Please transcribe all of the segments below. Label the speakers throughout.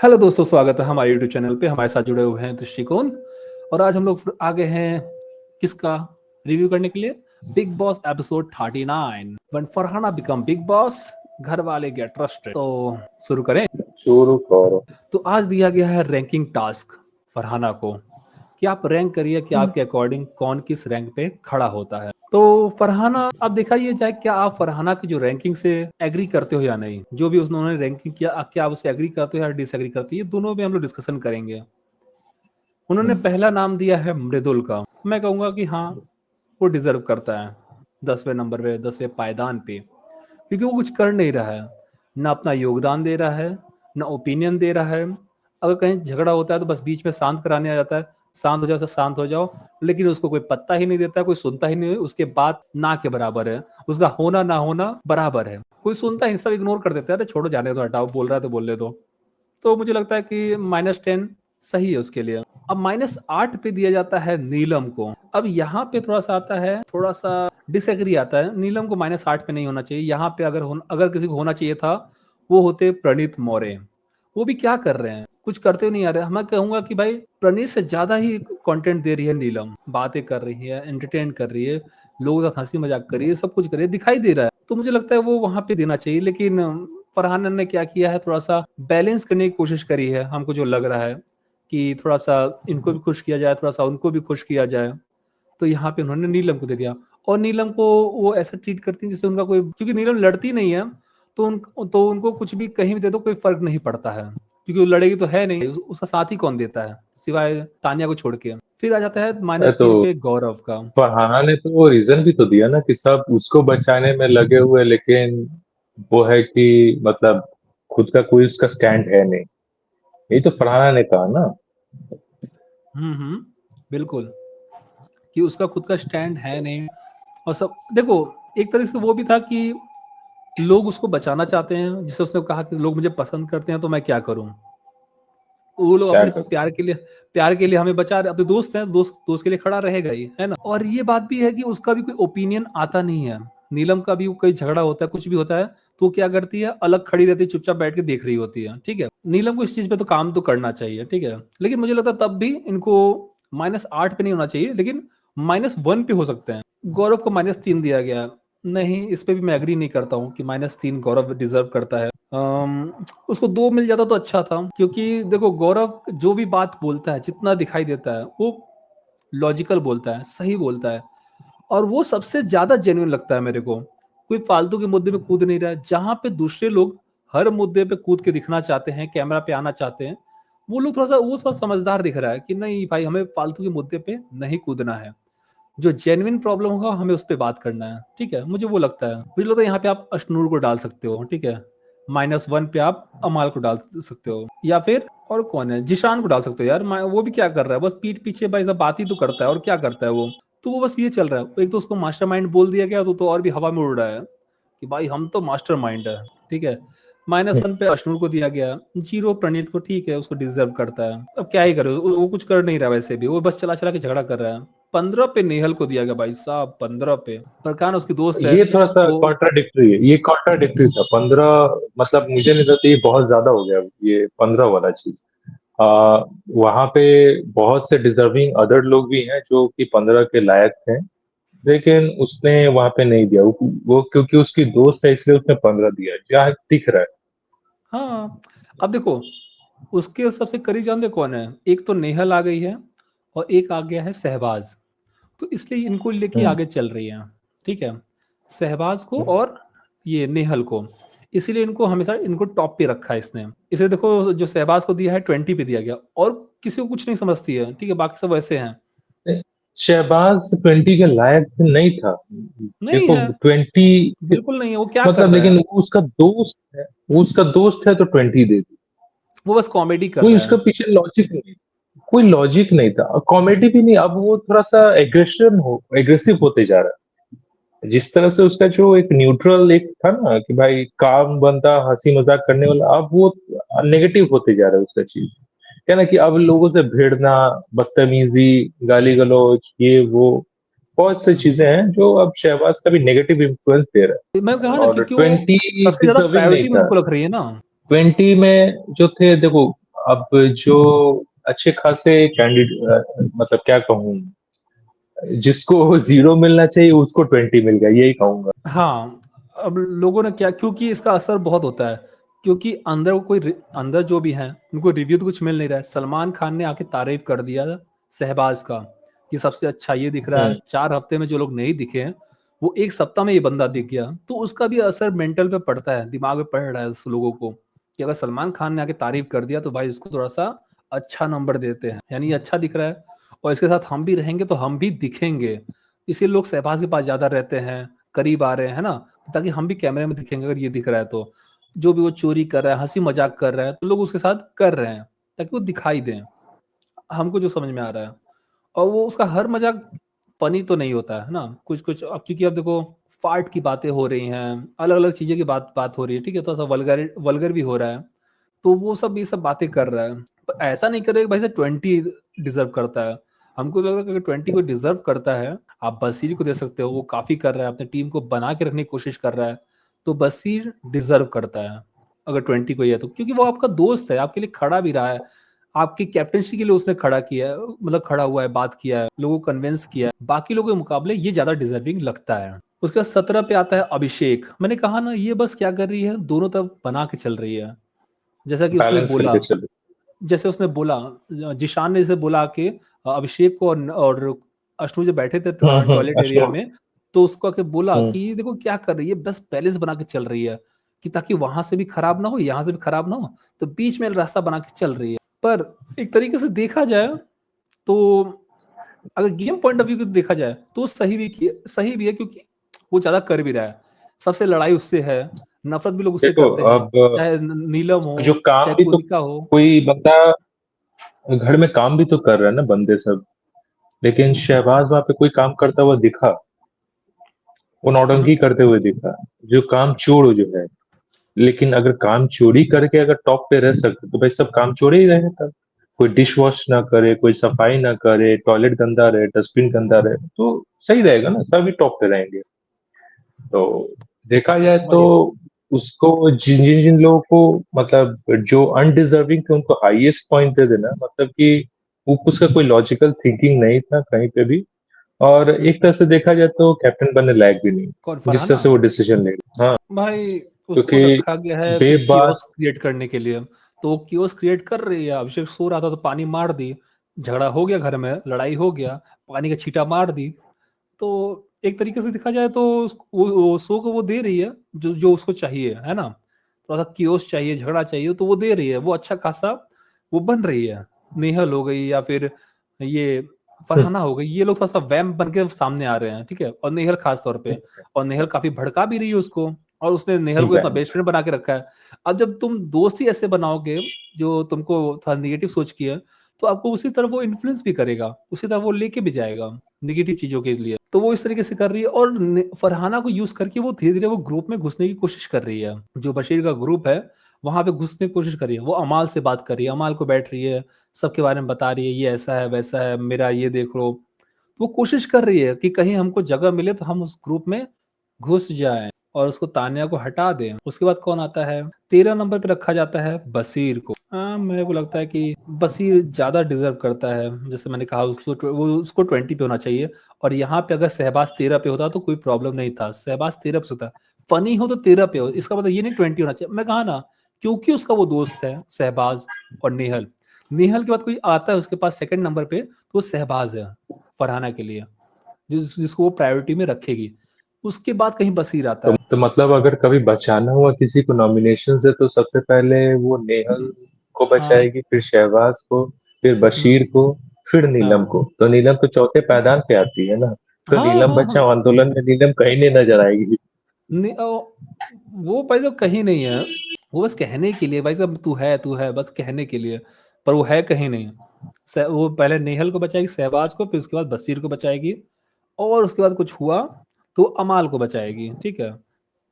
Speaker 1: Hello दोस्तों, स्वागत है हमारे यूट्यूब चैनल पे। हमारे साथ जुड़े हुए हैं दृष्टिकोण। और आज हम लोग फिर आ गए हैं किसका रिव्यू करने के लिए? Big boss episode 39, when Farhana become big boss, घर वाले गेट ट्रस्टेड। तो शुरू करें।
Speaker 2: शुरू करो।
Speaker 1: तो आज दिया गया है रैंकिंग टास्क फरहाना को कि आप रैंक करिए कि आपके अकॉर्डिंग कौन किस रैंक पे खड़ा होता है। तो फरहाना, आप दिखाइए जाए क्या आप फरहाना की जो रैंकिंग से एग्री करते हो या नहीं? जो भी उन्होंने रैंकिंग किया, क्या आप उससे एग्री करते हो या डिसएग्री करते हो? ये दोनों पे हम लोग डिस्कशन करेंगे। उन्होंने पहला नाम दिया है मृदुल का। मैं कहूंगा कि हाँ, वो डिजर्व करता है 10वें नंबर पे, 10वें पायदान पे, क्योंकि वो कुछ कर नहीं रहा है, ना अपना योगदान दे रहा है, ना ओपिनियन दे रहा है। अगर कहीं झगड़ा होता है तो बस बीच में शांत कराने आ जाता है, शांत हो जाओ, सब शांत हो जाओ। लेकिन उसको कोई पत्ता ही नहीं देता, कोई सुनता ही नहीं है। उसके बात ना के बराबर है, उसका होना ना होना बराबर है, कोई सुनता ही नहीं, सब इग्नोर कर देता है। अरे छोड़ो, जाने दो, हटाओ, बोल रहा है तो बोलने दो। तो मुझे लगता है कि -10 सही है उसके लिए। अब -8 पे दिया जाता है नीलम को। अब यहाँ पे थोड़ा सा आता है, थोड़ा सा डिसएग्री आता है। नीलम को -8 पे नहीं होना चाहिए। यहाँ पे अगर किसी को होना चाहिए था, वो होते प्रणीत मौर्य। वो भी क्या कर रहे हैं? कुछ करते हुए नहीं आ रहे। मैं कहूंगा कि भाई, प्रणीत से ज्यादा ही कंटेंट दे रही है नीलम, बातें कर रही है, एंटरटेन कर रही है, लोगों का हंसी मजाक कर रही है, सब कुछ कर रही है, दिखाई दे रहा है। तो मुझे लगता है वो वहां पे देना चाहिए। लेकिन फरहान ने क्या किया है, थोड़ा सा बैलेंस करने की कोशिश करी है। हमको जो लग रहा है कि थोड़ा सा इनको भी खुश किया जाए, थोड़ा सा उनको भी खुश किया जाए। तो यहाँ पे उन्होंने नीलम को दे दिया। और नीलम को वो ऐसा ट्रीट करती है जैसे उनका कोई, क्योंकि नीलम लड़ती नहीं है, तो उनको कुछ भी कहीं भी दे दो, कोई फर्क नहीं पड़ता है, क्योंकि वो लड़ेगी तो है नहीं। उसका साथ ही कौन देता है सिवाय तानिया को छोड़ के? फिर आ जाता है
Speaker 2: तो
Speaker 1: -3 पे गौरव का।
Speaker 2: फरहाना ने तो वो रीजन भी तो दिया ना कि सब उसको बचाने में लगे हुए, लेकिन वो है कि मतलब खुद का कोई उसका स्टैंड है नहीं। यही तो फरहाना ने कहा ना।
Speaker 1: बिल्कुल, कि उसका खुद का स्टैंड है नहीं। और सब देखो, एक तरह से वो भी था कि लोग उसको बचाना चाहते हैं। जिसे उसने कहा कि लोग मुझे पसंद करते हैं, तो मैं क्या करूं? वो लोग
Speaker 2: क्या
Speaker 1: अपने
Speaker 2: करूं।
Speaker 1: प्यार के लिए हमें बचा रहे। अपने दोस्त हैं, दोस्त दोस्त के लिए खड़ा रहेगा ही, है ना? और ये बात भी है कि उसका भी कोई ओपिनियन आता नहीं है। नीलम का भी कोई झगड़ा होता है, कुछ भी होता है, तो वो क्या करती है, अलग खड़ी रहती है, चुपचाप बैठ के देख रही होती है। ठीक है, नीलम को इस चीज पे तो काम तो करना चाहिए, ठीक है। लेकिन मुझे लगता है तब भी इनको -8 पे नहीं होना चाहिए, लेकिन -1 पे हो सकते हैं। गौरव को -3 दिया गया। नहीं, इस पे भी मैं एग्री नहीं करता हूँ कि -3 गौरव डिजर्व करता है। उसको 2 मिल जाता तो अच्छा था, क्योंकि देखो, गौरव जो भी बात बोलता है, जितना दिखाई देता है, वो लॉजिकल बोलता है, सही बोलता है। और वो सबसे ज्यादा जेन्युइन लगता है मेरे को। कोई फालतू के मुद्दे पे कूद नहीं रहा है। जहां पे दूसरे लोग हर मुद्दे पे कूद के दिखना चाहते हैं, कैमरा पे आना चाहते हैं, वो थोड़ा समझदार दिख रहा है कि नहीं भाई, हमें फालतू के मुद्दे पे नहीं कूदना है। जो जेन्युइन प्रॉब्लम होगा, हमें उस पर बात करना है। ठीक है, मुझे वो लगता है। मुझे लगता है यहाँ पे आप अशनूर को डाल सकते हो, ठीक है। -1 पे आप अमाल को डाल सकते हो, या फिर और कौन है, जिशान को डाल सकते हो यार। वो भी क्या कर रहा है, बस पीठ पीछे भाई सब बात ही तो करता है। और क्या करता है वो? तो वो बस ये चल रहा है। एक तो उसको मास्टरमाइंड बोल दिया गया, तो और भी हवा में उड़ रहा है कि भाई हम तो मास्टरमाइंड है। ठीक है, -1 पे अशनूर को दिया गया। 0 प्रणीत को, ठीक है, उसको डिजर्व करता है। अब क्या ही करे, वो कुछ कर नहीं रहा वैसे भी, वो बस चला चला के झगड़ा कर रहा है। 15 पे नेहल को दिया गया भाई साहब, 15 पे। प्रकान उसकी दोस्त है
Speaker 2: ये थोड़ा सा
Speaker 1: वो।
Speaker 2: कॉन्ट्राडिक्टरी है, ये कॉन्ट्राडिक्टरी था 15। मतलब मुझे नहीं लगता, ये बहुत ज्यादा हो गया ये 15 वाला चीज। आ, वहां पे बहुत से डिजर्विंग अदर लोग भी हैं जो कि 15 के लायक थे, लेकिन उसने वहां पे नहीं दिया। वो क्योंकि उसकी दोस्त है इसलिए उसने 15 दिया, जहाँ दिख रहा है।
Speaker 1: हाँ, अब देखो, उसके सबसे करीब जानते कौन है? एक तो नेहल आ गई है, और एक आ गया है शहबाज। तो इसलिए इनको लेके
Speaker 2: हम्म।
Speaker 1: आगे चल रही है। ठीक है, शहबाज को और ये नेहल को। इसीलिए इनको हमेशा इनको टॉप पे रखा है इसने। इसे देखो, जो शहबाज को दिया है 20 पे दिया गया, और किसी को कुछ नहीं समझती है। ठीक है, बाकी सब वैसे हैं।
Speaker 2: शहबाज 20 के लायक नहीं था।
Speaker 1: नहीं
Speaker 2: देखो
Speaker 1: है,
Speaker 2: 20,
Speaker 1: बिल्कुल नहीं है। वो क्या कर
Speaker 2: मतलब
Speaker 1: रहा
Speaker 2: लेकिन
Speaker 1: है?
Speaker 2: वो उसका दोस्त है, वो उसका दोस्त है तो 20 दे दी।
Speaker 1: वो बस कॉमेडी कर
Speaker 2: कोई
Speaker 1: रहा
Speaker 2: उसका
Speaker 1: है।
Speaker 2: पीछे लॉजिक नहीं, कोई लॉजिक नहीं था, कॉमेडी भी नहीं। अब वो थोड़ा सा एग्रेसिव होते जा रहा है। जिस तरह से उसका जो एक न्यूट्रल एक था ना कि भाई काम बनता हंसी मजाक करने वाला, अब वो नेगेटिव होते जा रहा है उसका चीज। क्या ना कि अब लोगों से भिड़ना, बदतमीजी, गाली गलौज, ये वो बहुत सी चीजें हैं जो अब शहबाज का भी नेगेटिव इन्फ्लुएंस दे रहा
Speaker 1: मैं
Speaker 2: है।
Speaker 1: कहा ना,
Speaker 2: और
Speaker 1: क्योंकि वो
Speaker 2: 20
Speaker 1: सबसे ज्यादा
Speaker 2: डिजर्विंग नहीं
Speaker 1: प्रायोरिटी में
Speaker 2: था।
Speaker 1: उनको रख रही है ना।
Speaker 2: 20 में जो थे, देखो अब जो अच्छे खासे कैंडिडेट, मतलब क्या कहूँ, जिसको 0 मिलना चाहिए उसको 20 मिल गया, यही कहूंगा।
Speaker 1: हाँ, अब लोगों ने क्या, क्योंकि इसका असर बहुत होता है, क्योंकि अंदर जो भी हैं उनको रिव्यू तो कुछ मिल नहीं रहा है। सलमान खान ने आके तारीफ कर दिया शहबाज का कि सबसे अच्छा ये दिख रहा है। 4 हफ्ते में जो लोग नहीं दिखे हैं वो एक सप्ताह में ये बंदा दिख गया, तो उसका भी असर मेंटल पे पड़ता है, दिमाग पे पड़ रहा है उस लोगों को कि अगर सलमान खान ने आके तारीफ कर दिया तो भाई इसको थोड़ा सा अच्छा नंबर देते हैं, यानी ये अच्छा दिख रहा है और इसके साथ हम भी रहेंगे तो हम भी दिखेंगे। इसलिए लोग शहबाज के पास ज्यादा रहते हैं, करीब आ रहे हैं, है ना, ताकि हम भी कैमरे में दिखेंगे। अगर ये दिख रहा है तो जो भी वो चोरी कर रहा है, हंसी मजाक कर रहा है, तो लोग उसके साथ कर रहे हैं ताकि वो दिखाई दें, हमको जो समझ में आ रहा है। और वो उसका हर मजाक फनी तो नहीं होता है ना, कुछ कुछ अब, क्योंकि अब देखो फाट की बातें हो रही हैं, अलग अलग चीजें की बात बात हो रही है, ठीक है, तो ऐसा वल्गर वल्गर भी हो रहा है, तो वो सब ये सब बातें कर रहा है। तो ऐसा नहीं करेगा भाई से 20 डिजर्व करता है। हमको लगता है कि अगर 20 को डिजर्व करता है, आप बसीर को दे सकते हो, वो काफी कर रहा है, अपनी टीम को बना के रखने की कोशिश कर रहा है, तो बसीर डिजर्व करता है अगर 20 को ही है तो, क्योंकि वो आपका दोस्त है, आपके लिए खड़ा भी रहा है, आपकी कैप्टनसी के लिए उसने खड़ा किया है, मतलब खड़ा हुआ है, बात किया है, लोगों को कन्विंस किया है, बाकी लोगों के मुकाबले ये ज्यादा डिजर्विंग लगता है। उसके बाद 17 पे आता है अभिषेक। मैंने कहा ना, ये बस क्या कर रही है, दोनों तरफ बना के चल रही है। जैसा कि उसने
Speaker 2: बैलेंस
Speaker 1: बोला,
Speaker 2: करके चलो।
Speaker 1: जैसे उसने बोला, जिशान ने जैसे बोला कि अभिषेक को और अश्नु जो बैठे थे टॉयलेट एरिया
Speaker 2: अशोक।
Speaker 1: में, तो उसको आके बोला
Speaker 2: हम्म।
Speaker 1: कि ये देखो क्या कर रही है, बस बैलेंस बना के चल रही है, कि ताकि वहां से भी खराब ना हो, यहाँ से भी खराब ना हो, तो बीच में रास्ता बना के चल रही है। पर एक तरीके से देखा जाए तो, अगर गेम पॉइंट ऑफ व्यू देखा जाए तो सही भी है, क्योंकि वो ज्यादा कर भी रहा है, सबसे लड़ाई उससे है, नफरत भी लोग उससे
Speaker 2: देखो
Speaker 1: करते हैं,
Speaker 2: अब
Speaker 1: चाहे नीलम हो,
Speaker 2: जो काम
Speaker 1: चाहे
Speaker 2: भी तो,
Speaker 1: कोनिका हो।
Speaker 2: कोई बंदा घर में काम भी तो कर रहा है ना बंदे सब, लेकिन शहबाज वहां पे कोई काम करता हुआ दिखा? वो
Speaker 1: हम्म,
Speaker 2: नौटंकी करते हुए दिखा, जो काम चोर जो है। लेकिन अगर काम चोरी करके अगर टॉप पे रह सकते तो भाई सब काम चोरी ही रहे तब। कोई डिश वॉश ना करे, कोई सफाई ना करे, टॉयलेट गंदा रहे, डस्टबिन गंदा रहे, तो सही रहेगा ना, सभी टॉप पे रहेंगे। तो देखा जाए तो
Speaker 1: वही
Speaker 2: उसको जिन जिन जिन लोगों को, मतलब जो अनडिजर्विंग थे उनको हाईएस्ट पॉइंट दे देना, मतलब कि वो उसका कोई लॉजिकल थिंकिंग नहीं था कहीं पे भी। और एक तरह से देखा जाए तो कैप्टन बनने लायक भी नहीं,
Speaker 1: कौन,
Speaker 2: जिस तरह
Speaker 1: फरहाना?
Speaker 2: से वो डिसीजन ले रहे। हाँ,
Speaker 1: भाई उसको
Speaker 2: क्योंकि
Speaker 1: रखा गया है कि
Speaker 2: बेबाक।
Speaker 1: कियोस क्रिएट करने के लिए, तो वो कियोस क्रिएट कर रही है। अभिषेक सो रहा था तो पानी मार दी, झगड़ा हो गया, घर में लड़ाई हो गया, पानी का छींटा मार दी। तो एक तरीके से देखा जाए तो वो शो को वो दे रही है जो जो उसको चाहिए, है ना, थोड़ा सा कियोस चाहिए, झगड़ा चाहिए, तो वो दे रही है, वो अच्छा खासा वो बन रही है। नेहल हो गई या फिर ये फरहाना हो गई, ये लोग थोड़ा सा वैम्प बन के सामने आ रहे हैं, ठीक है, और नेहल खास तौर पे। और नेहल काफी भड़का भी रही है उसको, और उसने नेहल को इतना बेस्ट फ्रेंड बना के रखा है। अब जब तुम दोस्त ही ऐसे बनाओगे जो तुमको थोड़ा निगेटिव सोच की है, तो आपको उसी तरफ वो इन्फ्लुएंस भी करेगा, उसी तरफ वो लेके भी जाएगा निगेटिव चीजों के लिए। तो वो इस तरीके से कर रही है, और फरहाना को यूज करके वो धीरे धीरे वो ग्रुप में घुसने की कोशिश कर रही है, जो बशीर का ग्रुप है वहां पे घुसने की कोशिश कर रही है। वो अमाल से बात कर रही है, अमाल को बैठ रही है, सबके बारे में बता रही है, ये ऐसा है वैसा है, मेरा ये देख लो। वो कोशिश कर रही है कि कहीं हमको जगह मिले तो हम उस ग्रुप में घुस जाएं और उसको, तान्या को हटा दें। उसके बाद कौन आता है, 13 नंबर पे रखा जाता है बसीर को। हाँ, मेरे को लगता है कि बसीर ज्यादा डिजर्व करता है, जैसे मैंने कहा उसको 20 पे होना चाहिए। और यहाँ पे अगर शहबाज 13 पे होता तो कोई प्रॉब्लम नहीं था, शहबाज 13 पे होता, फनी हो तो 13 पे हो, इसका मतलब ये नहीं 20 होना चाहिए। मैं कहा ना, क्योंकि उसका वो दोस्त है शहबाज और नेहल, नेहल के बाद कोई आता है उसके पास सेकंड नंबर पे, तो वो शहबाज है फरहाना के लिए, जिसको वो प्रायोरिटी में रखेगी। उसके बाद कहीं बसीर आता है।
Speaker 2: तो मतलब अगर कभी बचाना हुआ किसी को नॉमिनेशन से, तो सबसे पहले वो नेहल को
Speaker 1: हाँ।
Speaker 2: बचाएगी, फिर शहबाज को, फिर बशीर
Speaker 1: हम्म।
Speaker 2: को, फिर नीलम
Speaker 1: हाँ
Speaker 2: को। तो नीलम तो चौथे पायदान पे आती है ना। तो
Speaker 1: हाँ
Speaker 2: नीलम
Speaker 1: हाँ हाँ।
Speaker 2: बचाओ आंदोलन में, नीलम कहीं नहीं नजर आएगी।
Speaker 1: वो भाई साहब कहीं नहीं है, वो बस कहने के लिए, भाई साहब तू है बस कहने के लिए, पर वो है कहीं नहीं। वो पहले नेहल को बचाएगी, शहबाज को, फिर उसके बाद बसीर को बचाएगी, और उसके बाद कुछ हुआ तो अमाल को बचाएगी, ठीक है,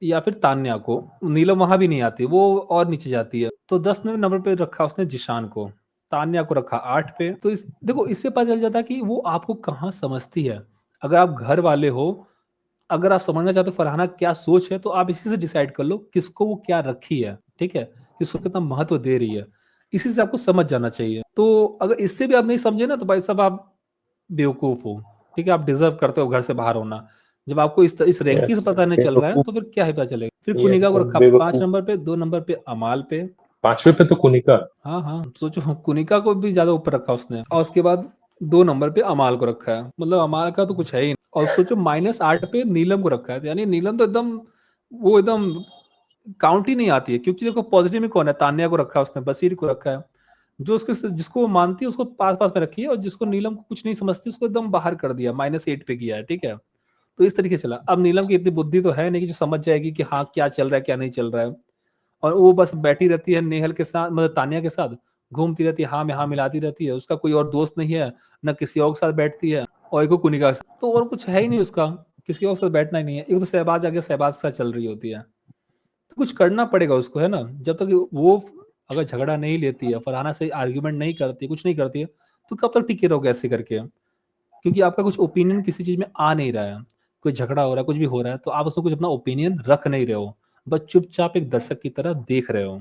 Speaker 1: या फिर तान्या को। नीलम वहां भी नहीं आती, वो और नीचे जाती है। तो 10 नंबर पे रखा उसने जिशान को, तान्या को रखा 8 पे। तो देखो, इससे पता चल जाता है कि वो आपको कहाँ समझती है। अगर आप घर वाले हो, अगर आप समझना चाहते हो फरहाना क्या सोच है, तो आप इसी से डिसाइड कर लो किसको वो क्या रखी है, ठीक है, किसको कितना महत्व दे रही है। इसी से आपको समझ जाना चाहिए। तो अगर इससे भी आप नहीं समझे ना, तो भाई साहब आप बेवकूफ हो, ठीक है, आप डिजर्व करते हो घर से बाहर होना। जब आपको इस रैंकिंग
Speaker 2: यस
Speaker 1: से पता नहीं चल रहा है
Speaker 2: बेवकूफ।
Speaker 1: तो फिर क्या ही पता चलेगा। फिर
Speaker 2: यस
Speaker 1: कुनिका को
Speaker 2: सर
Speaker 1: रखा 5
Speaker 2: बेवकूफ।
Speaker 1: नंबर पे, 2 नंबर पे अमाल पे।
Speaker 2: 5वें पे तो कुनिका।
Speaker 1: हाँ हाँ, सोचो कुनिका को भी ज्यादा ऊपर रखा उसने, और उसके बाद 2 नंबर पे अमाल को रखा है, मतलब अमाल का तो कुछ है ही नहीं। और सोचो -8 पे नीलम को रखा है, यानी नीलम तो एकदम, वो एकदम काउंट ही नहीं आती है। क्योंकि देखो पॉजिटिव में कौन है, तान्या को रखा है उसने, बसीर को रखा है, जो उसके जिसको वो मानती है उसको पास पास में रखी है, और जिसको नीलम को कुछ नहीं समझती उसको एकदम बाहर कर दिया, -8 पे किया है, ठीक है। तो इस तरीके से चला। अब नीलम की इतनी बुद्धि तो है नहीं कि जो समझ जाएगी कि हाँ क्या चल रहा है क्या नहीं चल रहा है, और वो बस बैठी रहती है नेहल के साथ, मतलब तान्या के साथ घूमती रहती है, हाँ में हाँ मिलाती रहती है, उसका कोई और दोस्त नहीं है, ना किसी और के साथ बैठती है, और एक कुनिका के साथ, तो और कुछ है ही नहीं उसका, किसी और के साथ बैठना ही नहीं है। एक तो शहबाज आगे शहबाज के साथ चल रही होती है, तो कुछ करना पड़ेगा उसको, है ना। जब तक वो अगर झगड़ा नहीं लेती है, फरहाना से आर्ग्यूमेंट नहीं करती, कुछ नहीं करती है, तो कब तक टिके रहोगे ऐसे करके। क्योंकि आपका कुछ ओपिनियन किसी चीज में आ नहीं रहा है, कोई झगड़ा हो रहा है, कुछ भी हो रहा है, तो आप उसमें कुछ अपना ओपिनियन रख नहीं रहे हो, बस चुपचाप एक दर्शक की तरह देख रहे हो।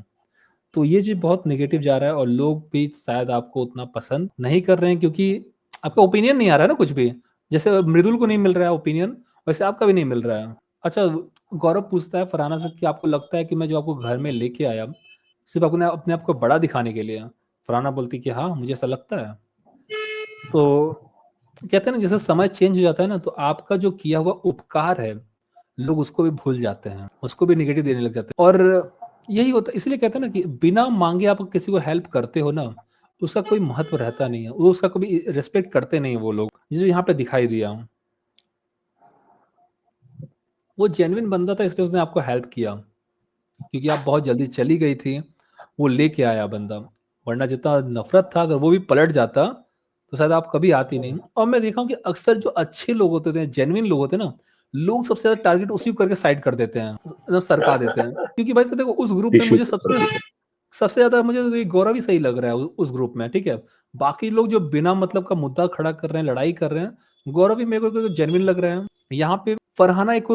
Speaker 1: तो ये चीज बहुत नेगेटिव जा रहा है, और लोग भी शायद आपको उतना पसंद नहीं कर रहे हैं, क्योंकि आपका ओपिनियन नहीं आ रहा है ना कुछ भी। जैसे मृदुल को नहीं मिल रहा है ओपिनियन, वैसे आपका भी नहीं मिल रहा है। अच्छा, गौरव पूछता है फरहाना से कि आपको लगता है कि मैं जो आपको घर में लेके आया सिर्फ अपने अपने आप को बड़ा दिखाने के लिए? फरहाना बोलती कि हाँ मुझे ऐसा लगता है। तो कहते हैं ना, जैसे समय चेंज हो जाता है ना, तो आपका जो किया हुआ उपकार है, लोग उसको भी भूल जाते हैं, उसको भी नेगेटिव देने लग जाते हैं। और यही होता है, इसलिए कहते हैं ना कि बिना मांगे आप किसी को हेल्प करते हो ना, उसका कोई महत्व रहता नहीं है, वो उसका कभी रिस्पेक्ट करते नहीं है वो लोग, जो यहाँ पे दिखाई दिया। वो जेन्युइन बंदा था, इसलिए उसने आपको हेल्प किया, क्योंकि आप बहुत जल्दी चली गई थी, वो लेके आया बंदा। वरना जितना नफरत था, अगर वो भी पलट जाता तो शायद आप कभी आती नहीं। और मैं देखा हूँ कि अक्सर जो अच्छे लोग होते थे, जेन्युइन लोग होते हैं ना, लोग सबसे ज्यादा टारगेट उसी को करके साइड कर देते हैं, मतलब सरका देते हैं। क्योंकि भाई साहब देखो, उस ग्रुप में
Speaker 2: टिश्यू
Speaker 1: मुझे सबसे
Speaker 2: पेपर।
Speaker 1: सबसे ज्यादा मुझे तो ये गौरव ही सही लग रहा है उस ग्रुप में, ठीक है। बाकी लोग जो बिना मतलब का मुद्दा खड़ा कर रहे हैं, लड़ाई कर रहे हैं, गौरव ही मेरे को जेन्युइन लग रहे हैं। यहाँ पे फरहाना एक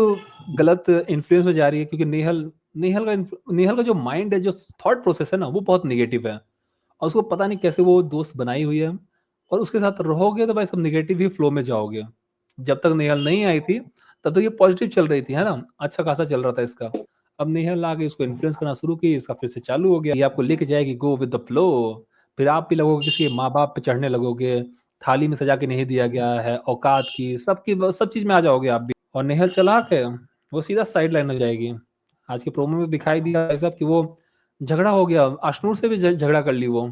Speaker 1: गलत इन्फ्लुएंस में जा रही है, क्योंकि नेहल का जो माइंड है, जो थॉट प्रोसेस है ना, वो बहुत निगेटिव है, और उसको पता नहीं कैसे वो दोस्त बनाई हुई है। और उसके साथ रहोगे तो भाई सब निगेटिव ही फ्लो में जाओगे। जब तक नेहल नहीं आई थी, तब तक ये पॉजिटिव चल रही थी, है ना, अच्छा खासा चल रहा था इसका। अब नेहल आ गई, उसको इन्फ्लुएंस करना शुरू की, इसका फिर से चालू हो गया, ये आपको लेके जाएगी गो विद द फ्लो। फिर आप भी लगोगे किसी माँ बाप पे चढ़ने लगोगे, थाली में सजा के नहीं दिया गया है, औकात की सबकी सब चीज में आ जाओगे आप भी। और नेहल चालाक है, वो सीधा साइड लाइन हो जाएगी। आज के प्रोमो में दिखाई दिया भाई साहब कि वो झगड़ा हो गया, अशनूर से भी झगड़ा कर ली वो,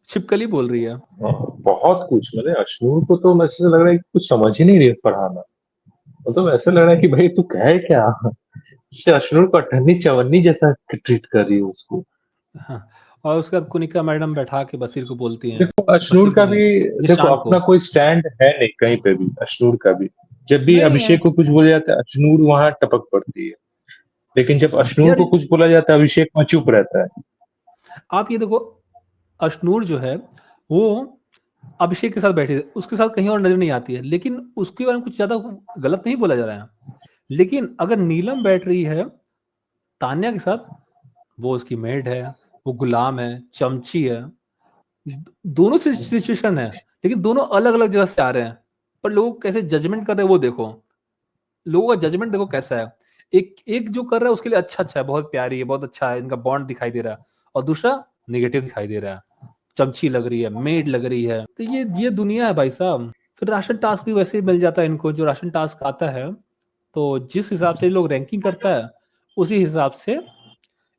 Speaker 1: छिपकली बोल रही है।
Speaker 2: हाँ, बहुत कुछ मतलब अश्नूर को तो ऐसे लग रहा है कि कुछ समझ ही नहीं रही है पढ़ाना। मतलब ऐसा लग रहा है कि भाई तू कहे क्या। इससे अश्नूर को अठन्नी चवन्नी जैसा ट्रीट कर रही है उसको।
Speaker 1: हाँ, और उसके बाद कुनिका मैडम बैठा के बशीर को बोलती हैं,
Speaker 2: देखो अश्नूर
Speaker 1: बशीर को
Speaker 2: का
Speaker 1: नहीं,
Speaker 2: भी, देखो
Speaker 1: जिशान को।
Speaker 2: अपना कोई स्टैंड है नहीं कहीं पे भी अश्नूर का भी। जब भी
Speaker 1: नहीं है
Speaker 2: अभिषेक को कुछ बोला जाता है अश्नूर वहां टपक पड़ती है। लेकिन जब अश्नूर
Speaker 1: यार।
Speaker 2: को कुछ बोला जाता है अभिषेक वहां चुप रहता है।
Speaker 1: आप ये देखो, अशनूर जो है वो अभिषेक के साथ बैठी है, उसके साथ कहीं और नजर नहीं आती है, लेकिन उसके बारे में कुछ ज्यादा गलत नहीं बोला जा रहा है। लेकिन अगर नीलम बैठ रही है तान्या के साथ, वो उसकी मेड है, वो गुलाम है, चमची है, दोनों सिचुएशन है, लेकिन दोनों अलग अलग जगह से आ रहे हैं। पर लोग कैसे जजमेंट कर रहे हैं वो देखो, लोगों का जजमेंट देखो कैसा है। एक एक जो कर रहा है उसके लिए अच्छा अच्छा है, बहुत प्यारी है, बहुत अच्छा है, इनका बॉन्ड दिखाई दे रहा है, और दूसरा निगेटिव दिखाई दे रहा है, चमची लग रही है, मेड लग रही है। तो ये दुनिया है भाई साहब। फिर राशन टास्क भी वैसे ही मिल जाता है इनको, जो राशन टास्क आता है, तो जिस हिसाब से ये लोग रैंकिंग करता है, उसी हिसाब से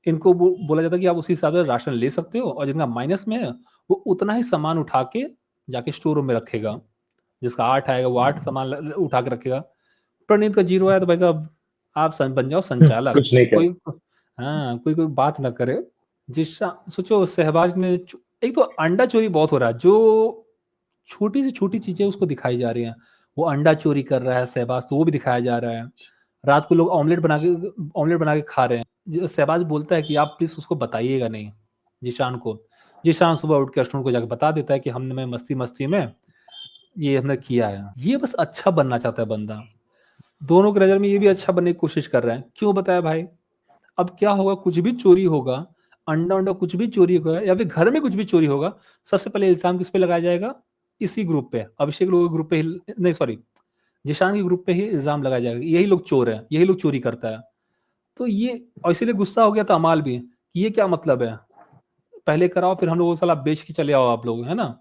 Speaker 1: इनको बोला जाता है कि आप उसी हिसाब से राशन ले सकते हो, और जिनका माइनस में है वो उतना ही सामान उठा के जाके स्टोर रूम में रखेगा। जिसका 8 आएगा वो 8 सामान उठा के रखेगा। प्रणीत का 0 आया तो भाई साहब आप बन जाओ संचालक।
Speaker 2: कुछ नहीं
Speaker 1: कोई,
Speaker 2: कहता।
Speaker 1: हाँ, कोई कोई बात ना करे। सोचो शहबाज ने एक तो अंडा चोरी बहुत हो रहा है, जो छोटी से छोटी चीजें उसको दिखाई जा रही हैं। वो अंडा चोरी कर रहा है शहबाज, तो वो भी दिखाया जा रहा है। रात को लोग ऑमलेट बना के खा रहे हैं, शहबाज बोलता है कि आप प्लीज उसको बताइएगा नहीं, जीशान को। जीशान सुबह उठ के अश्विन को जाके बता देता है कि हमने मस्ती मस्ती में ये हमने किया है। ये बस अच्छा बनना चाहता है बंदा, दोनों की नजर में ये भी अच्छा बनने की कोशिश कर रहा है। क्यों बताया भाई? अब क्या होगा, कुछ भी चोरी होगा, अंडा अंडा कुछ भी चोरी होगा या फिर घर में कुछ भी चोरी होगा, सबसे पहले इल्जाम किस पे लगाया जाएगा? इसी ग्रुप पे, अभिषेक लोग ग्रुप पे ही, नहीं सॉरी, जिशान के ग्रुप पे ही इल्जाम लगाया जाएगा, यही लोग चोर है, यही लोग चोरी करता है। तो ये, और इसीलिए गुस्सा हो गया था अमाल भी कि ये क्या मतलब है, पहले कराओ फिर हम लोग साला बेच के चले आओ आप लोग, है ना?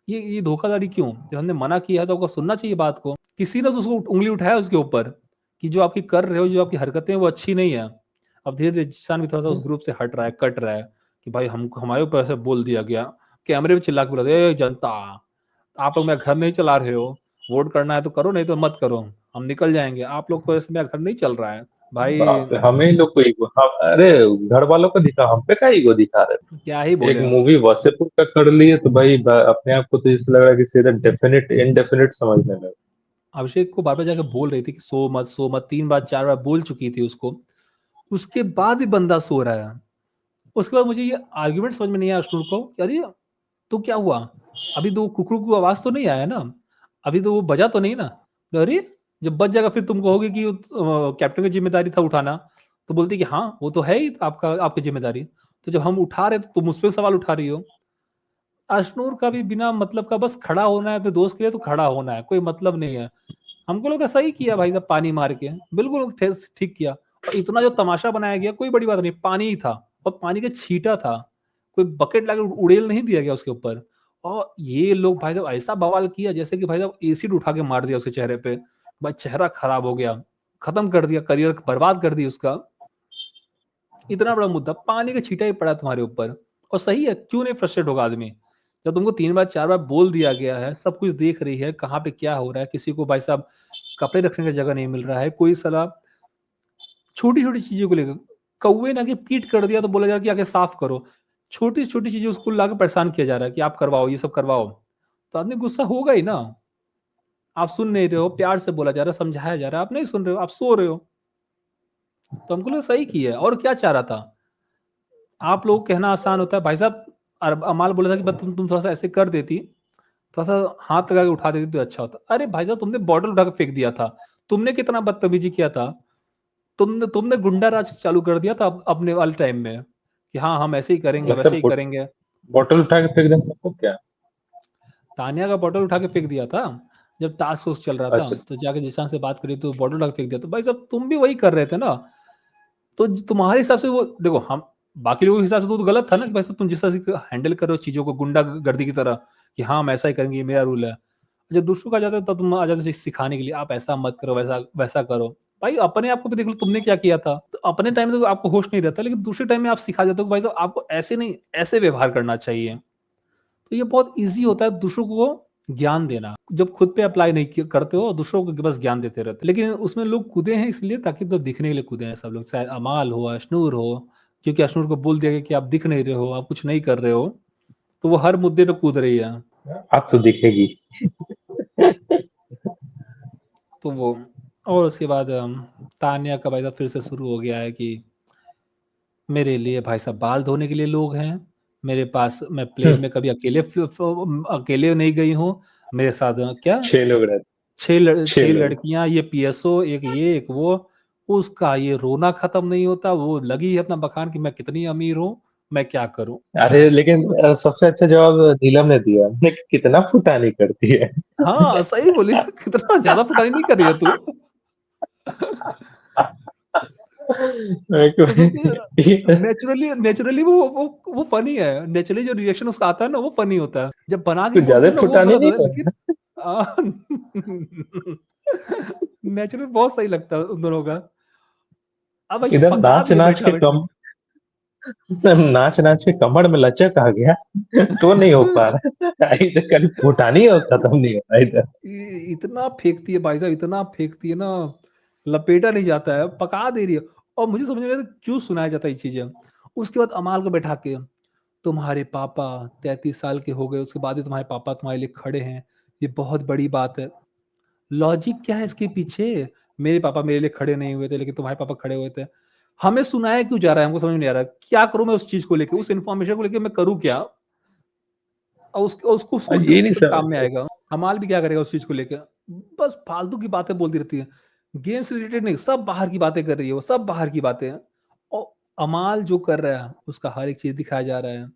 Speaker 1: ये धोखाधड़ी क्यों? जब हमने मना किया है तो आपको सुनना चाहिए बात को। किसी ने तो उसको उंगली उठाया उसके ऊपर कि जो आपकी कर रहे हो, जो आपकी हरकतें हैं वो अच्छी नहीं है। अब धीरे धीरे जिसान भी थोड़ा सा उस ग्रुप से हट रहा है, कट रहा है कि भाई हम हमारे ऊपर ऐसे बोल दिया गया, कैमरे पे चिल्ला के बोला "ए जनता, आप लोग मेरा घर नहीं चला रहे हो, वोट करना है तो करो नहीं तो मत करो, हम निकल जाएंगे, आप लोग को ऐसे मेरा घर नहीं चल रहा है भाई"।
Speaker 2: बाप रे, हमें लोग को ईगो, अरे घर वालों को दिखा, हम पे का ईगो दिखा रहे
Speaker 1: क्या ही
Speaker 2: थे। एक
Speaker 1: बोले हम।
Speaker 2: मूवी वसेपुर का कर लिए तो भाई अपने आप को तो जैसे लग रहा है कि सीधा डेफिनेट इनडेफिनेट समझने लगे।
Speaker 1: अभिषेक को बार बार जाकर बोल रही थी कि सो मत सो मत, 3 बार 4 बार बोल चुकी थी उसको, उसके बाद भी बंदा सो रहा है। उसके बाद मुझे ये आर्ग्यूमेंट समझ में नहीं आया अश्नूर को कि अरे तो क्या हुआ, अभी तो कुकरू की आवाज तो नहीं आया ना, अभी तो वो बजा तो नहीं ना। तो अरे जब बज जाएगा फिर तुमको होगी कि कैप्टन की जिम्मेदारी था उठाना, तो बोलती कि हाँ वो तो है ही आपका, आपकी जिम्मेदारी, तो जब हम उठा रहे तो तुम उस पर सवाल उठा रही हो। अश्नूर का भी बिना मतलब का बस खड़ा होना है, अपने दोस्त के लिए तो खड़ा होना है, कोई मतलब नहीं है। हमको लगता है सही किया भाई साहब, पानी मार के बिल्कुल ठीक किया। और इतना जो तमाशा बनाया गया कोई बड़ी बात नहीं, पानी ही था और पानी का छींटा था, कोई बकेट लाकर उड़ेल नहीं दिया गया उसके ऊपर। और ये लोग भाई साहब ऐसा बवाल किया जैसे कि भाई साहब एसिड उठा के मार दिया उसके चेहरे पे, भाई चेहरा खराब हो गया, खत्म कर दिया, करियर बर्बाद कर दी उसका। इतना बड़ा मुद्दा, पानी का छींटा ही पड़ा तुम्हारे ऊपर। और सही है, क्यों नहीं फ्रस्ट्रेट होगा आदमी, जब तुमको 3 बार 4 बार बोल दिया गया है, सब कुछ देख रही है कहाँ पे क्या हो रहा है, किसी को भाई साहब कपड़े रखने की जगह नहीं मिल रहा है, कोई सलाह छोटी छोटी चीजों को लेकर, कौवे ना कि पीट कर दिया तो बोला जा रहा है कि आगे साफ करो, छोटी छोटी चीजें उसको लाकर परेशान किया जा रहा है कि आप करवाओ, ये सब करवाओ, तो आदमी गुस्सा होगा ही ना। आप सुन नहीं रहे हो, प्यार से बोला जा रहा है, समझाया जा रहा है, आप नहीं सुन रहे हो, आप सो रहे हो। तो हमको लगा सही किया है, और क्या चाह रहा था। आप लोग कहना आसान होता है भाई साहब, अमाल बोला था कि बस तुम थोड़ा सा ऐसे कर देती, थोड़ा सा हाथ लगा के उठा देती तो अच्छा होता। अरे भाई साहब तुमने बॉटल उठा के फेंक दिया था, तुमने कितना बदतमीजी किया था, तुमने गुंडा राज चालू कर दिया था अपने वाले टाइम में कि हाँ हम ऐसे ही करेंगे
Speaker 2: वैसे
Speaker 1: वैसे ही करेंगे।
Speaker 2: बॉटल उठा के फेंक देना मतलब क्या?
Speaker 1: तानिया का बॉटल उठा के फेंक दिया था जब टास्क फोर्स चल रहा था,
Speaker 2: अच्छा।
Speaker 1: तो जाके जिशान से बात करी तो बॉटल उठा के फेंक दिया, तो भाई साहब तुम भी वही कर रहे थे ना। तो तुम्हारे हिसाब से वो देखो, हम बाकी लोगों के हिसाब से तो गलत था ना कि भाई साहब तुम जिस तरह से हैंडल कर रहे हो चीजों को गुंडा गर्दी की तरह कि हाँ हम ऐसा ही करेंगे, ये मेरा रूल है। जब दूसरों का आ जाता है तब तुम आ जाते हो सिखाने के लिए, आप ऐसा मत करो, वैसा वैसा करो। भाई अपने आप को भी देख लो तुमने क्या किया था, तो अपने टाइम में तो आपको होश नहीं रहता, लेकिन दूसरे टाइम में आप सिखा जाते हो कि भाई साहब आपको ऐसे नहीं, ऐसे व्यवहार करना चाहिए। तो ये बहुत ईजी होता है दूसरों को ज्ञान देना, जब खुद पे अप्लाई नहीं करते हो और दूसरों को बस ज्ञान देते रहते हो। लेकिन उसमें लोग कूदे हैं इसलिए ताकि तो दिखने के लिए कूदे हैं सब लोग, चाहे अमाल हो अशनूर हो, क्योंकि अशनूर को बोल दिया गया कि आप दिख नहीं रहे हो, आप कुछ नहीं कर रहे हो, तो वो हर मुद्दे पे कूद रही है।
Speaker 2: अब तो दिखेगी।
Speaker 1: तो वो, और उसके बाद तान्या का भाई साहब फिर से शुरू हो गया है कि मेरे लिए भाई साहब बाल धोने के लिए लोग हैं, मेरे पास, मैं प्लेन में कभी अकेले अकेले नहीं गई हूँ, मेरे साथ क्या
Speaker 2: 6 लोग रहते। छह
Speaker 1: छह
Speaker 2: लोग
Speaker 1: लड़कियां, ये पीएसओ, एक ये एक वो, उसका ये रोना खत्म नहीं होता, वो लगी है अपना बखान कि मैं कितनी अमीर हूँ, मैं क्या करूं।
Speaker 2: अरे लेकिन सबसे अच्छा जवाब नीलम ने दिया, हमने कितना फुटानी करती है।
Speaker 1: हाँ सही बोली कितना ज्यादा फुटानी नहीं कर रही है तू।
Speaker 2: मेरे को
Speaker 1: तो सोचिए नेचुरली नेचुरली वो फनी है, नेचुरली जो रिएक्शन उसका आता है ना वो फनी होता है, जब बना के
Speaker 2: कुछ
Speaker 1: बोलती
Speaker 2: ज्यादा
Speaker 1: है ना वो
Speaker 2: फुटानी
Speaker 1: गलत
Speaker 2: नहीं
Speaker 1: होता है,
Speaker 2: है।
Speaker 1: लेकिन नेचुरल बहुत सही लगता है उन दोनों का। अब ऐसे
Speaker 2: इधर
Speaker 1: पका
Speaker 2: नाच
Speaker 1: दिए
Speaker 2: नाच
Speaker 1: बैठा
Speaker 2: के
Speaker 1: बैठा।
Speaker 2: कम नाच नाच के कमर में लचक आ गया, तो नहीं हो पा रहा। इधर कल फुटानी हो खत्म नहीं हो रहा इधर।
Speaker 1: इतना फेंकती है भाई साहब, इतना फेंकती है ना, लपेटा नहीं जाता है, पका दे रही है। और मुझे समझ नहीं आता क्यों सुनाया जाता है ये चीजें। उसके बाद अमाल को बैठा के, तुम्हारे पापा 33 साल के हो गए, उसके बाद भी तुम्हारे पापा तुम्हारे लिए खड़े हैं, ये बहुत बड़ी बात है। लॉजिक क्या है इसके पीछे, मेरे पापा मेरे लिए खड़े नहीं हुए थे लेकिन तुम्हारे पापा खड़े हुए थे, हमें सुनाया क्यों जा रहा है, हमको समझ में नहीं आ रहा क्या करूं मैं उस चीज को लेके, उस इन्फॉर्मेशन को लेके मैं करूं क्या। और उसको उसको
Speaker 2: ये नहीं
Speaker 1: किसके काम में
Speaker 2: समझ।
Speaker 1: आएगा, हमाल भी क्या करेगा उस चीज को लेकर, बस फालतू की बातें बोलती रहती है, गेम से रिलेटेड नहीं, सब बाहर की बातें कर रही है वो, सब बाहर की बातें हैं। और अमाल जो कर रहा है उसका हर एक चीज दिखाया जा रहा है,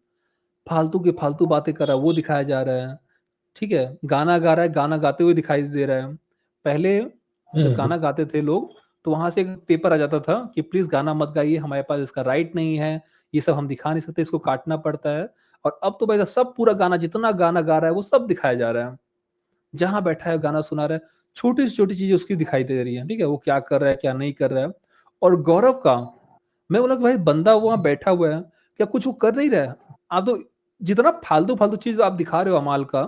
Speaker 1: फालतू की फालतू बातें कर रहा है वो दिखाया जा रहा है। ठीक है, गाना गा रहा है, गाना गाते हुए दिखाई दे रहा है। पहले जब
Speaker 2: हम्म।
Speaker 1: गाना गाते थे लोग तो वहां से एक पेपर आ जाता था कि प्लीज गाना मत गाइए, हमारे पास इसका राइट नहीं है, ये सब हम दिखा नहीं सकते, इसको काटना पड़ता है। और अब तो भाई सब पूरा गाना, जितना गाना गा रहा है वो सब दिखाया जा रहा है। जहां बैठा है गाना सुना रहा है, छोटी से छोटी चीजें उसकी दिखाई दे रही है। ठीक है, वो क्या कर रहा है क्या नहीं कर रहा है। और गौरव का, मैं बोला कि भाई बंदा वहां बैठा हुआ है, क्या कुछ वो कर नहीं रहा है? आप तो जितना फालतू फालतू चीज आप दिखा रहे हो अमाल का,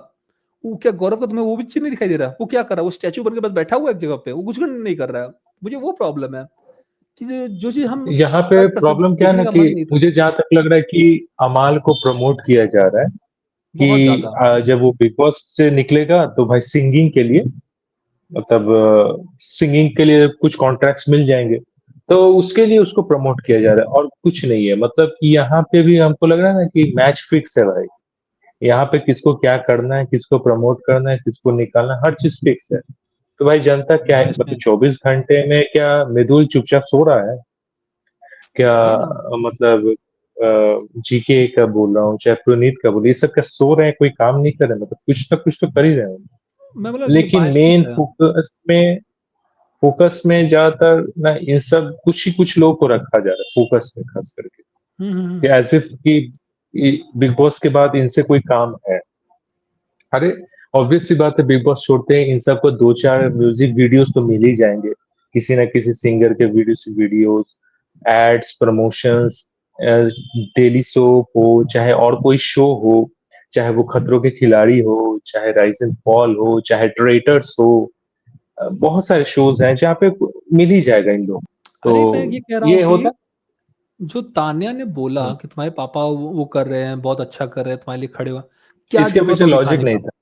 Speaker 1: वो क्या गौरव का तुम्हें वो भी चीज नहीं दिखाई दे रहा? वो क्या कर रहा है? वो स्टैचू बन के बस बैठा हुआ है एक जगह पे, वो कुछ नहीं कर रहा है। मुझे वो प्रॉब्लम है कि जो चीज हम
Speaker 2: यहाँ पे
Speaker 1: कर सकते,
Speaker 2: प्रॉब्लम क्या है ना
Speaker 1: देखने का
Speaker 2: कि
Speaker 1: मन नहीं था।
Speaker 2: मुझे जहां तक लग रहा है कि अमाल को प्रमोट किया जा रहा है
Speaker 1: बहुत
Speaker 2: कि
Speaker 1: ज्यादा।
Speaker 2: जब वो बिग बॉस से निकलेगा तो भाई सिंगिंग के लिए, मतलब सिंगिंग के लिए कुछ कॉन्ट्रैक्ट्स मिल जाएंगे, तो उसके लिए उसको प्रमोट किया जा रहा है और कुछ नहीं है। मतलब कि यहाँ पे भी हमको लग रहा है ना कि मैच फिक्स है भाई। यहाँ पे किसको क्या करना है, किसको प्रमोट करना है, किसको निकालना है, हर चीज फिक्स है। तो भाई जनता क्या है, मतलब
Speaker 1: बैशनेस,
Speaker 2: 24 घंटे में क्या मृदुल चुपचाप सो रहा है क्या?
Speaker 1: वही ना।
Speaker 2: मतलब जीके का बोल रहा हूँ, चाहे पुनीत का बोल, ये सब क्या सो रहे हैं, कोई काम नहीं कर रहे? मतलब कुछ ना कुछ तो कर ही रहे हैं।
Speaker 1: मैं बोला ये
Speaker 2: लेकिन
Speaker 1: बायसनेस
Speaker 2: मेन
Speaker 1: है।
Speaker 2: फोकस में ज्यादातर ना इन सब कुछ ही कुछ लोगों को रखा जा रहा है फोकस में, खास करके कि
Speaker 1: हम्म।
Speaker 2: एज इफ कि बिग बॉस के बाद इनसे कोई काम है। अरे ऑब्वियस सी बात है, बिग बॉस छोड़ते हैं इन सबको दो चार म्यूजिक वीडियोस तो मिल ही जाएंगे, किसी ना किसी सिंगर के videos, ads, promotions, daily soap हो, चाहे और कोई शो हो, चाहे वो खतरों के खिलाड़ी हो, चाहे राइज एंड फॉल हो, चाहे ट्रेटर्स हो, बहुत सारे शोज हैं जहाँ पे मिल ही जाएगा इन लोग।
Speaker 1: अरे मैं
Speaker 2: तो
Speaker 1: ये कह रहा हूँ
Speaker 2: ये
Speaker 1: कि
Speaker 2: होता
Speaker 1: जो तान्या ने बोला
Speaker 2: है।
Speaker 1: कि तुम्हारे पापा वो कर रहे हैं, बहुत अच्छा कर रहे हैं, तुम्हारे लिए खड़े हुए, क्या
Speaker 2: इसके
Speaker 1: जरूरत
Speaker 2: पीछे
Speaker 1: हो
Speaker 2: लॉजिक
Speaker 1: दिखाने
Speaker 2: नहीं
Speaker 1: का?
Speaker 2: था।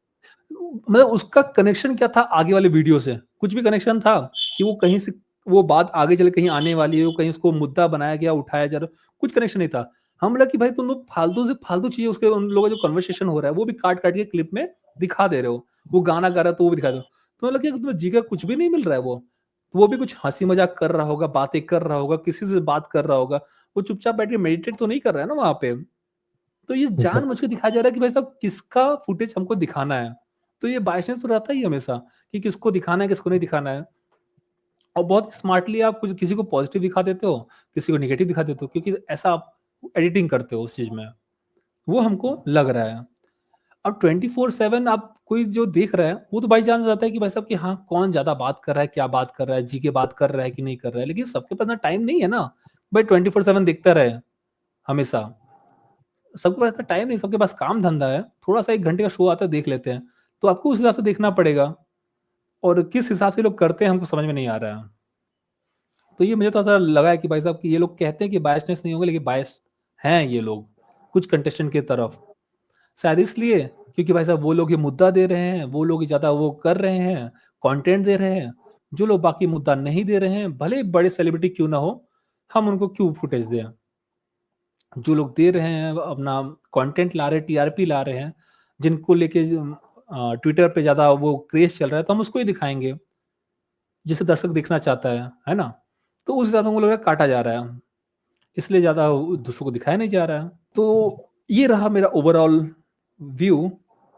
Speaker 1: मतलब उसका कनेक्शन क्या था आगे वाले वीडियो से? कुछ भी कनेक्शन था कि वो कहीं से वो बात आगे चले कहीं आने वाली है, वो कहीं उसको मुद्दा बनाया गया, उठाया जा रहा, कुछ कनेक्शन नहीं था। हम लगा कि भाई तुम लोग फालतू से फालतू चीजें, उसके उन लोगों का जो कन्वर्सेशन हो रहा है वो भी काट काट के क्लिप में दिखा दे रहे हो। वो गाना गा रहा है तो वो भी दिखा दे रहे हो। तो मतलब कि तुम्हें जी का कुछ भी नहीं मिल रहा है। वो भी कुछ हंसी मजाक कर रहा होगा, बातें कर रहा होगा, किसी से बात कर रहा होगा। वो चुपचाप बैठ के मेडिटेट तो नहीं कर रहा है ना वहां पे। तो ये जान मुझ के दिखाया जा रहा है कि भाई साहब किसका फुटेज हमको दिखाना है। तो ये बायसनेस तो रहता ही है हमेशा कि किसको दिखाना है किसको नहीं दिखाना है। और बहुत स्मार्टली आप कुछ किसी को पॉजिटिव दिखा देते हो, किसी को नेगेटिव दिखा देते हो, क्योंकि ऐसा आप एडिटिंग करते हो उस चीज में। वो हमको लग रहा है। अब 24/7 आप कोई जो देख रहा है वो तो भाई जान जाता है कि भाई साहब कि हाँ कौन ज्यादा बात कर रहा है, क्या बात कर रहा है, जी के बात कर रहा है कि नहीं कर रहा है। लेकिन सबके पास ना टाइम नहीं है ना भाई 24/7 देखता रहे हमेशा। सबके पास इतना टाइम नहीं, सबके पास काम धंधा है, थोड़ा सा 1 घंटे का शो आता है देख लेते हैं। तो आपको उस हिसाब से देखना पड़ेगा। और किस हिसाब से लोग करते हैं हमको समझ में नहीं आ रहा है। तो ये मुझे थोड़ा सा लगा है कि भाई साहब कि ये लोग कहते हैं कि बायसनेस नहीं होगा, लेकिन बायस हैं ये लोग कुछ कंटेस्टेंट की तरफ। शायद इसलिए क्योंकि भाई साहब वो लोग ये मुद्दा दे रहे हैं, वो लोग ज्यादा वो कर रहे हैं, कंटेंट दे रहे हैं। जो लोग बाकी मुद्दा नहीं दे रहे हैं, भले ही बड़े सेलिब्रिटी क्यों ना हो, हम उनको क्यों फुटेज दें? जो लोग दे रहे हैं अपना कंटेंट ला रहे हैं, टीआरपी ला रहे हैं, जिनको लेके ट्विटर पे ज्यादा वो क्रेज चल रहा है, तो हम उसको ही दिखाएंगे जिसे दर्शक देखना चाहता है ना? तो उस हिसाब से हम लोग काटा जा रहा है, इसलिए ज्यादा दूसरों को दिखाया नहीं जा रहा है। तो ये रहा मेरा ओवरऑल व्यू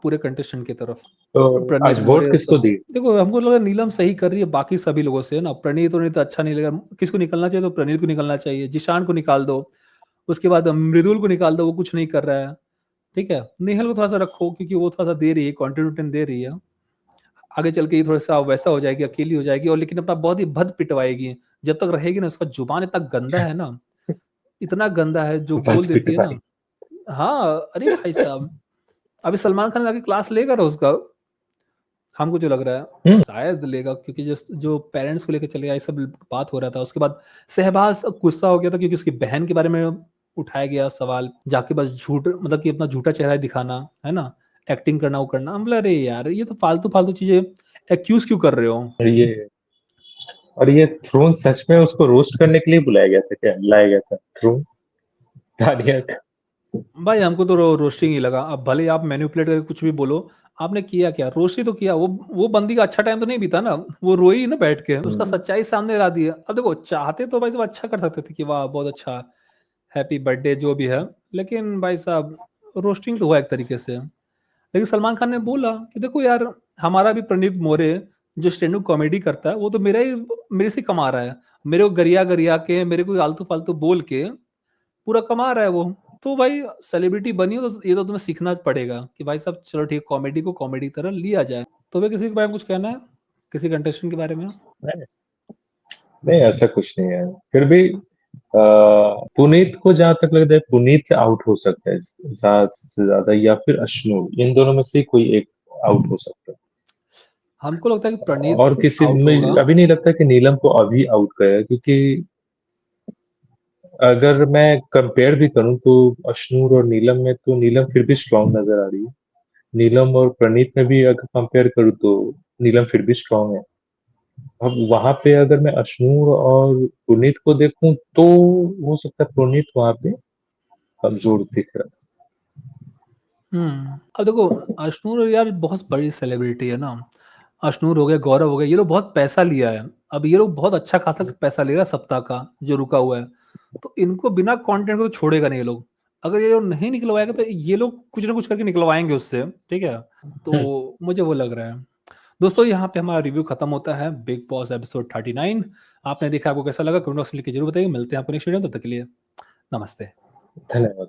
Speaker 1: पूरे कंटेस्टेंट की तरफ।
Speaker 2: तो
Speaker 1: प्रणीत
Speaker 2: आज वोट
Speaker 1: मौर्य
Speaker 2: किसको
Speaker 1: सब,
Speaker 2: दी?
Speaker 1: देखो हमको लगा नीलम सही कर रही है बाकी सभी लोगों से ना। प्रणीत तो नहीं तो अच्छा नहीं लगा, किसको निकलना चाहिए? तो प्रणीत को निकलना चाहिए, जिशान को निकाल दो। उसके बाद मृदुल को निकाल दो, वो कुछ नहीं कर रहा है। ठीक है, नेहल को थोड़ा सा रखो क्योंकि वो थोड़ा सा दे रही है, कंटेंट दे रही है। आगे चल के ये थोड़ा सा वैसा हो जाएगी, अकेली हो जाएगी, और लेकिन अपना बहुत ही भद पिटवाएगी। जब तक रहेगी ना, उसका जुबान इतना गंदा है ना, इतना गंदा है जो बोल
Speaker 2: बच
Speaker 1: देती है
Speaker 2: भाई।
Speaker 1: ना। हाँ अरे भाई साहब, अभी सलमान खान आके क्लास लेगा ना उसका, हमको जो लग रहा है
Speaker 2: हम्म।
Speaker 1: शायद लेगा, क्योंकि जो जो पेरेंट्स को लेकर चले गया, ये सब बात हो रहा था। उसके बाद शहबाज गुस्सा हो गया था क्योंकि उसकी बहन के बारे में उठाया गया सवाल, जाके बस झूठ, मतलब कि अपना झूठा चेहरा दिखाना है ना, एक्टिंग करना, वो करना। हम बोले अरे यार ये तो फालतू फालतू चीजें एक्यूज क्यों कर रहे हो?
Speaker 2: और ये थ्रोन सच में उसको रोस्ट करने के लिए बुलाया गया था क्या, लाया गया था थ्रोन तानिया का?
Speaker 1: भाई हमको तो रोस्टिंग ही लगा। अब भले आप मैनिपुलेट करके कुछ भी बोलो, आपने किया क्या? रोस्ट ही तो किया। वो बंदी का अच्छा टाइम तो नहीं बीता ना, वो रोई ना बैठ के, उसका
Speaker 2: हम्म।
Speaker 1: सच्चाई सामने ला दी है। अब देखो चाहते तो भाई सब अच्छा कर सकते थे कि वाह बहुत अच्छा, हैप्पी बर्थडे जो भी है। लेकिन भाई साहब रोस्टिंग तो हुआ एक तरीके से। लेकिन सलमान खान ने बोला कि देखो यार, हमारा भी प्रणीत मोरे जो स्टैंड अप कॉमेडी करता है वो तो मेरे से कमा रहा है। मेरे को गरिया गरिया के, मेरे को आलतू फालतू बोल के पूरा कमा रहा है वो। तो भाई सेलिब्रिटी बनी हो तो ये तो तुम्हें सीखना पड़ेगा कि भाई साहब चलो ठीक, कॉमेडी को कॉमेडी की तरह लिया जाए। तो भाई किसी के बारे में कुछ कहना है, किसी कंटेस्टेंट के बारे में?
Speaker 2: नहीं, नहीं, ऐसा कुछ नहीं है। फिर भी पुनीत को जहां तक लगता है, पुनीत आउट हो सकता है ज्यादा से ज्यादा, या फिर अश्नू, इन दोनों में से कोई एक आउट हो सकता है।
Speaker 1: हमको लगता है कि
Speaker 2: और
Speaker 1: प्रणीत
Speaker 2: किसी
Speaker 1: आउट होगा।
Speaker 2: में अभी नहीं लगता कि नीलम को अभी आउट करे, क्योंकि अगर मैं कंपेयर भी करूं तो अश्नूर और नीलम में तो नीलम फिर भी स्ट्रांग नजर आ रही है। नीलम और प्रणीत में भी अगर कंपेयर करूँ तो नीलम फिर भी स्ट्रांग है। अब वहां पे अगर मैं अश्नूर और पुनीत को देखूं तो हो सकता है पुनीत वहां पे कमजोर दिख रहा
Speaker 1: अब देखो, अशनूर यार बहुत बड़ी सेलिब्रिटी है ना। अशनूर हो गया, गौरव हो गया, ये लोग बहुत पैसा लिया है। अब ये लोग बहुत अच्छा खासा
Speaker 2: है।
Speaker 1: पैसा ले रहा है सप्ताह का जो रुका हुआ है। तो इनको बिना कंटेंट को तो छोड़ेगा नहीं ये लोग। अगर ये लोग नहीं निकलवाएगा तो ये लोग कुछ ना कुछ करके निकलवाएंगे उससे, ठीक है।
Speaker 2: हम्म,
Speaker 1: तो मुझे वो लग रहा है। दोस्तों यहाँ पे हमारा रिव्यू खत्म होता है बिग बॉस एपिसोड 39। आपने देखा, आपको कैसा लगा? कमेंट बॉक्स में लिख के जरूर बताइए। मिलते हैं आपको नेक्स्ट वीडियो में, तब तक के लिए नमस्ते।
Speaker 2: धन्यवाद।